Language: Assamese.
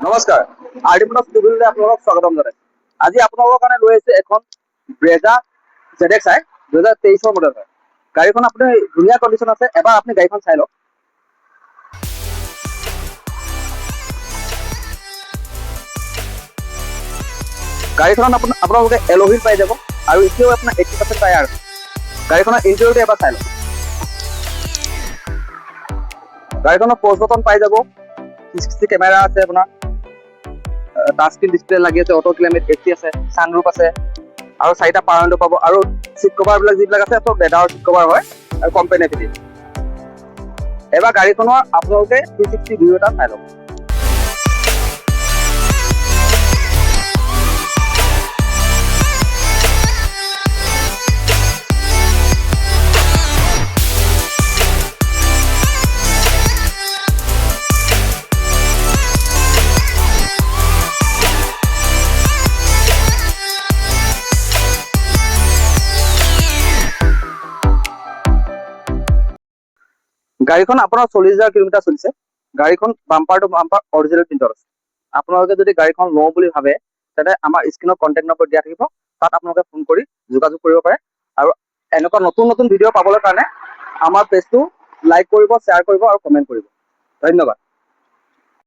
নমস্কাৰ আৰডিমোটৰ্ছ টিভিলৈ আপোনালোকক স্বাগতম জনাইছোঁ। আজি আপোনালোকৰ কাৰণে লৈ আহিছে এখন ব্ৰেজা ZXi 2023 মডেল হয়। গাড়ীখন আপুনি ধুনীয়া কণ্ডিশ্যন আছে, এবাৰ আপুনি গাড়ীখন চাই লওক। গাড়ীখনত আপোনালোকে এল'হিল পাই যাব আৰু এতিয়াও আপোনাৰ 80% টায়াৰ আছে। গাড়ীখনৰ ইণ্টেৰিয়ৰটো এবাৰ চাই লওক। গাড়ীখনৰ প'জ বটন পাই যাব, 360 কেমেৰা আছে, আপোনাৰ টাচ স্ক্ৰীন ডিছপ্লে লাগি আছে, অটো ক্লাইমেট AC আছে, ছানৰুফ আছে আৰু 4টা পাৱাৰ উইণ্ডো পাব আৰু চিট কভাৰবিলাক যিবিলাক আছে চব লেডাৰৰ চিট কভাৰ হয় আৰু কোম্পানীয়ে ফিটিং। এবাৰ গাড়ীখনৰ আপোনালোকে 360 ভিউ এটা চাই লওক। গাড়ীখন আপোনাৰ 40,000 কিলোমিটাৰ চলিছে। গাড়ীখন বাম্পাৰ টু বাম্পাৰ অৰিজিনেল প্ৰিণ্টত আছে। আপোনালোকে যদি গাড়ীখন লওঁ বুলি ভাবে তেন্তে আমাৰ স্ক্ৰীনত কণ্টেক্ট নম্বৰ দিয়া থাকিব, তাত আপোনালোকে ফোন কৰি যোগাযোগ কৰিব পাৰে। আৰু এনেকুৱা নতুন নতুন ভিডিঅ' পাবলৈ কাৰণে আমাৰ পেজটো লাইক কৰিব, শ্বেয়াৰ কৰিব আৰু কমেণ্ট কৰিব। ধন্যবাদ।